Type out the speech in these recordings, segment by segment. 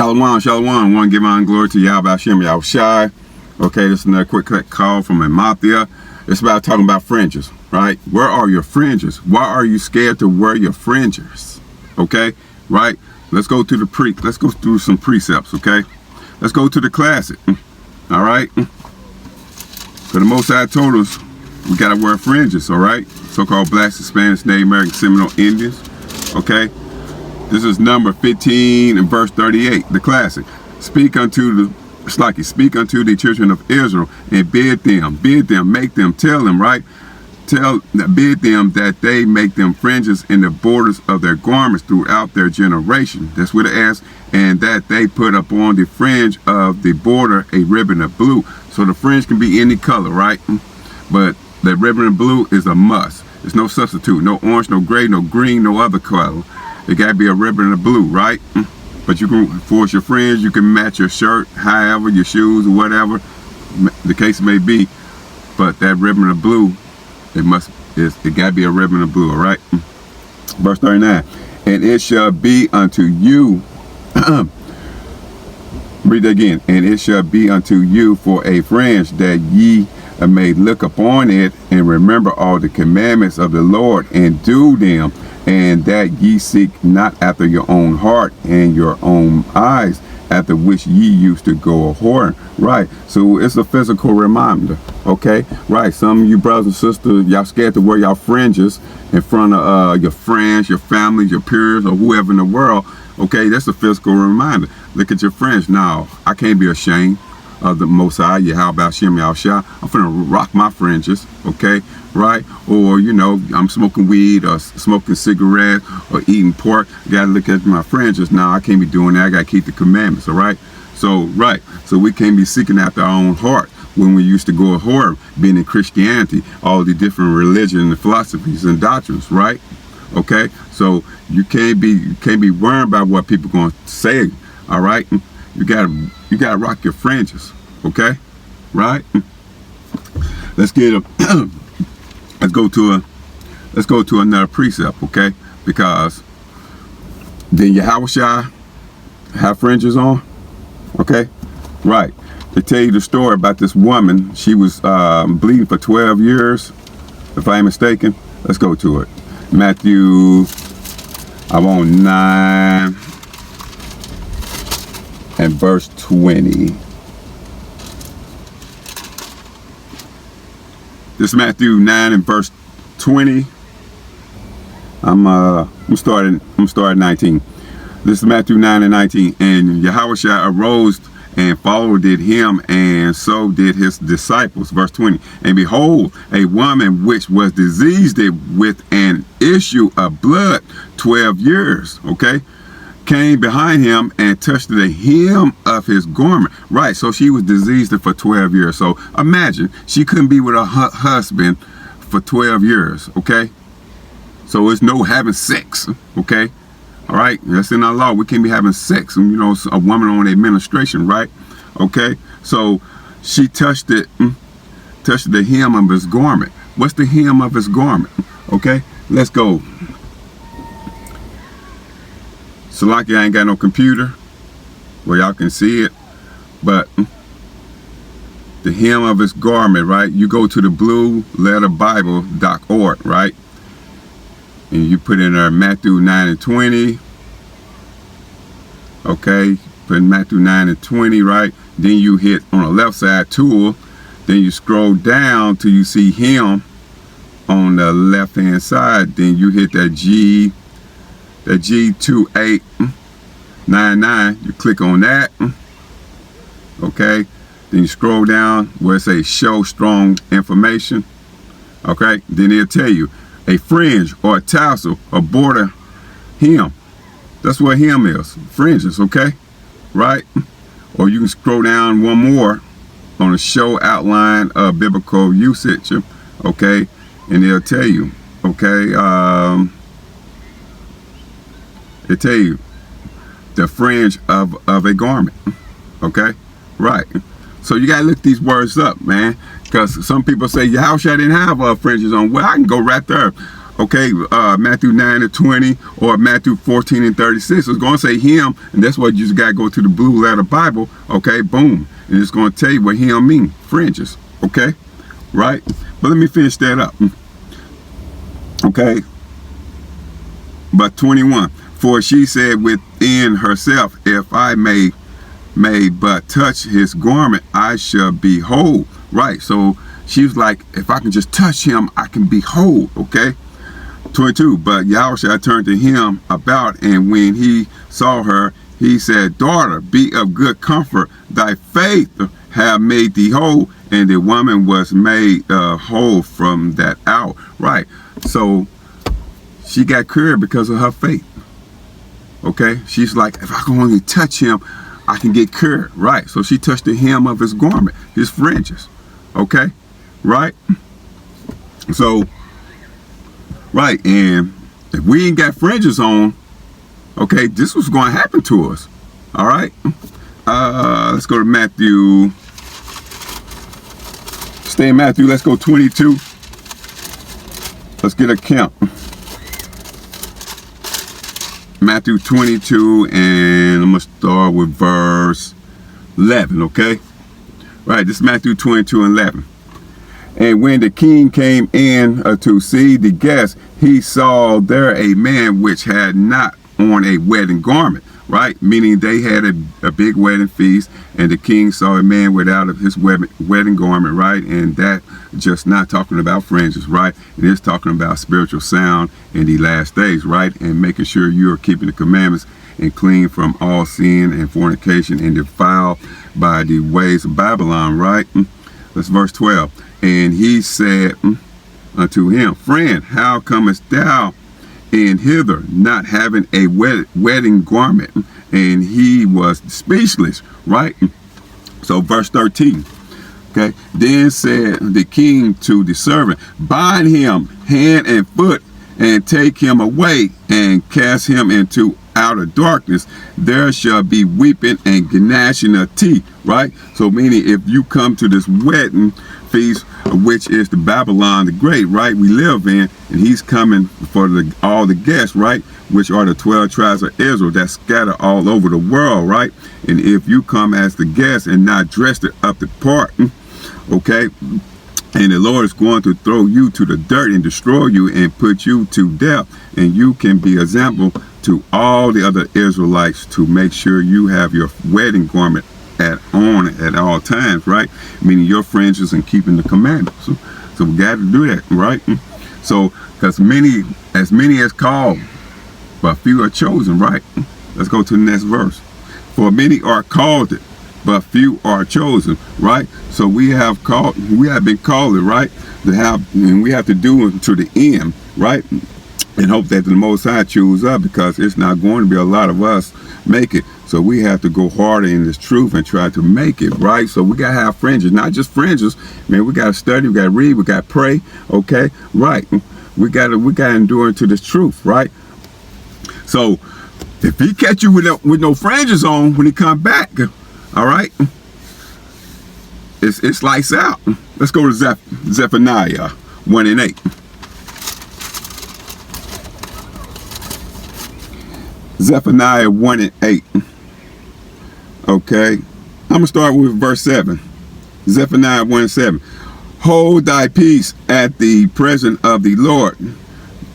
Shalom, shalom. I want to give honor and glory to Yahweh Hashem, Yahweh Shai. Okay, this is another quick call from AHMATHYA. It's about talking about fringes, right? Where are your fringes? Why are you scared to wear your fringes? Okay, right? Let's go to let's go through some precepts, okay? Let's go to the classic. All right? For the Most High told us we gotta wear fringes, all right? So-called blacks, Hispanics, Native American, Seminole Indians, okay? This is number 15 and verse 38, the classic. Speak unto the children of Israel and bid them, make them, tell them, right? Bid them that they make them fringes in the borders of their garments throughout their generation. That's what it asks. And that they put upon the fringe of the border a ribbon of blue. So the fringe can be any color, right? But the ribbon of blue is a must. There's no substitute. No orange, no gray, no green, no other color. It got to be a ribbon of blue, right? But you can force your fringe. You can match your shirt, however, your shoes, or whatever the case may be. But that ribbon of blue, it got to be a ribbon of blue, all right? Verse 39. And it shall be unto you. Read that again. And it shall be unto you for a fringe, that ye may look upon it and remember all the commandments of the Lord and do them, and that ye seek not after your own heart and your own eyes, after which ye used to go a whoring. Right, so it's a physical reminder, okay? Right, some of you brothers and sisters, y'all scared to wear y'all fringes in front of your friends, your family, your peers, or whoever in the world. Okay, that's a physical reminder. Look at your fringe. Now, I can't be ashamed of the Most High, Yahweh Hashem, Yahweh Shai. I'm finna rock my fringes, okay? Right? Or, you know, I'm smoking weed or smoking cigarettes or eating pork. I gotta look at my fringes. Now, I can't be doing that. I gotta keep the commandments, all right? So, right. So we can't be seeking after our own heart when we used to go a whore, being in Christianity, all the different religions and philosophies and doctrines, right? Okay? So you can't be worried about what people gonna say, all right? You gotta rock your fringes, okay? Right? Let's get let's go to another precept, okay? Because then Yahweh Shai have fringes on, okay? Right. To tell you the story about this woman, she was bleeding for 12 years, if I ain't mistaken. Let's go to it. Matthew, I'm on 9 and verse 20. This is Matthew 9 and verse 20. I'm starting 19. This is Matthew 9 and 19. And Yahweh Shai arose and followed him, and so did his disciples. Verse 20. And behold, a woman which was diseased with an issue of blood 12 years, okay, came behind him and touched the hem of his garment. Right, so she was diseased for 12 years. So imagine, she couldn't be with her husband for 12 years, okay? So it's no having sex, okay? All right, that's in our law. We can't be having sex, you know, a woman on administration, right? Okay, so she touched the hem of his garment. What's the hem of his garment? Okay, let's go. Salaki, I ain't got no computer where y'all can see it, but the hem of his garment, right? You go to the blueletterbible.org, right? And you put in there Matthew 9 and 20. Okay, put in Matthew 9 and 20, right? Then you hit on the left side tool. Then you scroll down till you see him on the left hand side. Then you hit that G2899. You click on that. Okay, then you scroll down where it says show strong information. Okay, then it'll tell you a fringe or a tassel or border hem. That's what hem is, fringes, okay? Right? Or you can scroll down one more on the show outline of biblical usage, okay? And it'll tell you, okay? It'll tell you the fringe of a garment, okay? Right. So you gotta look these words up, man, because some people say, "How should I didn't have fringes on?" Well, I can go right there. Okay, Matthew 9:20 or Matthew 14:36. It's going to say him, and that's what you just got to go to the blue letter Bible. Okay, boom. And it's going to tell you what him mean, fringes. Okay, right? But let me finish that up. Okay, but 21. For she said within herself, if I may but touch his garment, I shall be whole. Right, so she was like, if I can just touch him, I can be whole. Okay, 22. But Yahushua turned to him about, and when he saw her, he said, daughter, be of good comfort, thy faith have made thee whole. And the woman was made whole from that hour. Right, so she got cured because of her faith. Okay, she's like, if I can only touch him, I can get cured. Right, so she touched the hem of his garment, his fringes. Okay, right, so right, and if we ain't got fringes on, okay, this was going to happen to us. All right, let's go to Matthew. Stay in Matthew. Let's go 22. Let's get a count. Matthew 22, and I'm gonna start with verse 11. Okay, right, this is Matthew 22:11. And when the king came in to see the guests, he saw there a man which had not on a wedding garment. Right, meaning they had a big wedding feast, and the king saw a man without his wedding garment. Right, and that just not talking about fringes. Right, it is talking about spiritual sound in the last days. Right, and making sure you are keeping the commandments and clean from all sin and fornication and defiled by the ways of Babylon. Right, that's verse 12. And he said unto him, friend, how comest thou in hither, not having a wedding garment? And he was speechless. Right, so verse 13. Okay, then said the king to the servant, bind him hand and foot, and take him away, and cast him into outer darkness. There shall be weeping and gnashing of teeth. Right, so meaning if you come to this wedding feast, which is the Babylon the Great, right, we live in, and he's coming for all the guests, right, which are the 12 tribes of Israel that scatter all over the world. Right, and if you come as the guest and not dressed up the part, okay, and the Lord is going to throw you to the dirt and destroy you and put you to death, and you can be an example to all the other Israelites to make sure you have your wedding garment on at all times. Right, meaning your fringes and keeping the commandments. So we got to do that. Right, so because as many as called, but few are chosen. Right, let's go to the next verse. For many are called, but few are chosen. Right, so we have been called, right, to have, and we have to do it to the end. Right, and hope that the Most High choose up, because it's not going to be a lot of us make it. So we have to go harder in this truth and try to make it. Right, so we gotta have fringes, not just fringes, man. We gotta study, we gotta read, we gotta pray. Okay, right, we gotta endure into this truth. Right, so if he catch you with no fringes on when he come back, all right, it's lights out. Let's go to Zephaniah 1:8. Zephaniah 1:8. Okay, I'm gonna start with verse 7. Zephaniah 1:7. Hold thy peace at the presence of the Lord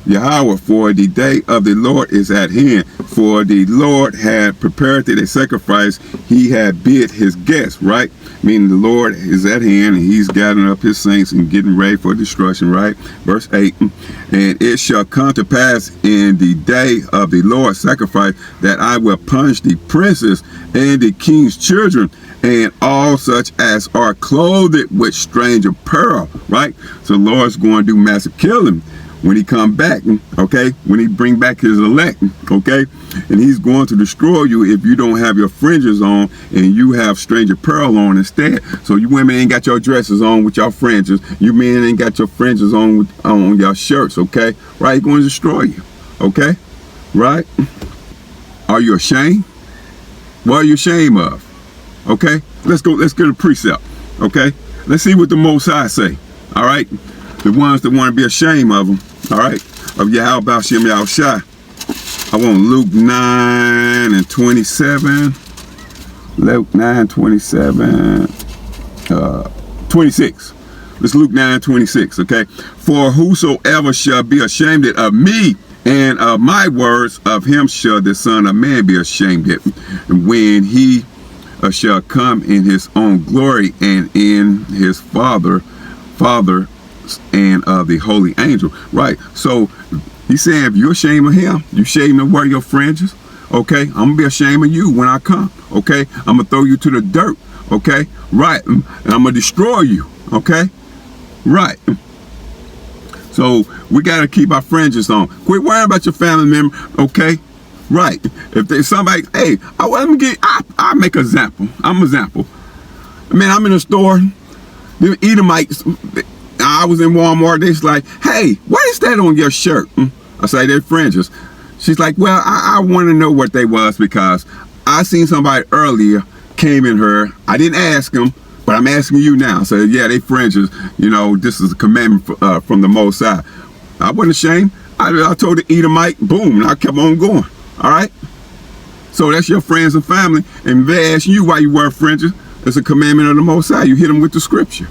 Yahweh, for the day of the Lord is at hand. For the Lord had prepared a sacrifice, he had bid his guests. Right, meaning the Lord is at hand, and he's gathering up his saints and getting ready for destruction. Right, verse 8. And it shall come to pass in the day of the Lord's sacrifice that I will punish the princes and the king's children, and all such as are clothed with strange apparel. Right, so the Lord's going to do massive killing when he come back. Okay, when he bring back his elect. Okay, and he's going to destroy you if you don't have your fringes on and you have strange apparel on instead. So you women ain't got your dresses on with your fringes, you men ain't got your fringes on your shirts. Okay, right, he's going to destroy you. Okay, right, are you ashamed? What are you ashamed of? Okay, let's get a precept. Okay, let's see what the Most High say. All right, the ones that want to be ashamed of them. All right, of Yahweh Hashem Yahushua. I want Luke 9 and 27. Luke 9, 27, 26. Let's Luke 9, 26, okay? For whosoever shall be ashamed of me and of my words, of him shall the Son of Man be ashamed when he shall come in his own glory and in his Father and of the holy angel. Right. So he's saying if you're ashamed of him, you ashamed of wear your fringes. Okay, I'm gonna be ashamed of you when I come. Okay, I'm gonna throw you to the dirt. Okay, right, and I'm gonna destroy you. Okay, right. So we gotta keep our fringes on. Quit worrying about your family member. Okay, right. If there's somebody, hey, let me get. I make an example. I'm an example. Man, I'm in a store. The Edomites. I was in Walmart. They's like, hey, what is that on your shirt? I say they're fringes. She's like, well, I want to know what they was because I seen somebody earlier came in her. I didn't ask them, but I'm asking you now. So yeah, they fringes. You know, this is a commandment from the Most High. I wasn't ashamed. I told the Edomite, boom, and I kept on going. All right. So that's your friends and family, and if they ask you why you wear fringes, it's a commandment of the Most High. You hit them with the scripture.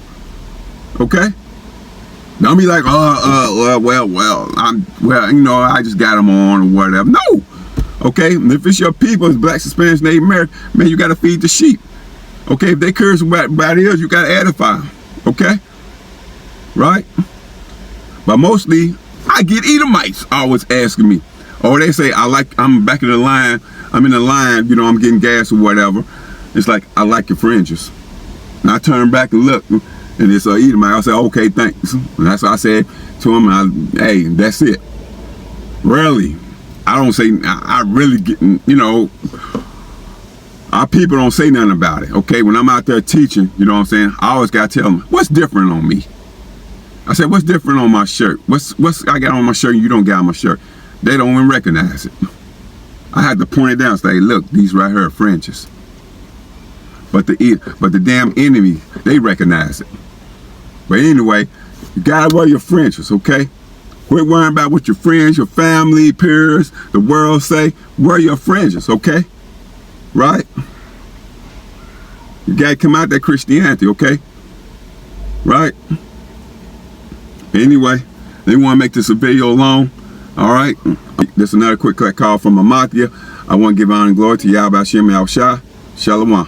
Okay. Don't be like, well, you know, I just got them on or whatever. No. Okay. If it's your people, it's blacks, Hispanics, Native American, man, you got to feed the sheep. Okay. If they curse about else, you got to edify them. Okay. Right. But mostly, I get Edomites always asking me. Or they say, I'm back in the line. I'm in the line, you know, I'm getting gas or whatever. It's like, I like your fringes. And I turn back and look. And it's Edomite. I say, okay, thanks. And that's what I said to him. Hey, that's it. Really, I don't say. I really get. You know, our people don't say nothing about it. Okay, when I'm out there teaching, you know what I'm saying. I always gotta tell them what's different on me. I said, what's different on my shirt? What's I got on my shirt and you don't got on my shirt? They don't even recognize it. I had to point it down and say, look, these right here are fringes. But the damn enemy, they recognize it. But anyway, you gotta wear your fringes, okay? Quit worrying about what your friends, your family, peers, the world say. Wear your fringes, okay? Right? You gotta come out that Christianity, okay? Right? Anyway, they want to make this a video long. All right? This is another quick call from AHMATHYA. I want to give honor and glory to Yahweh Hashem Yahushua. Shalom.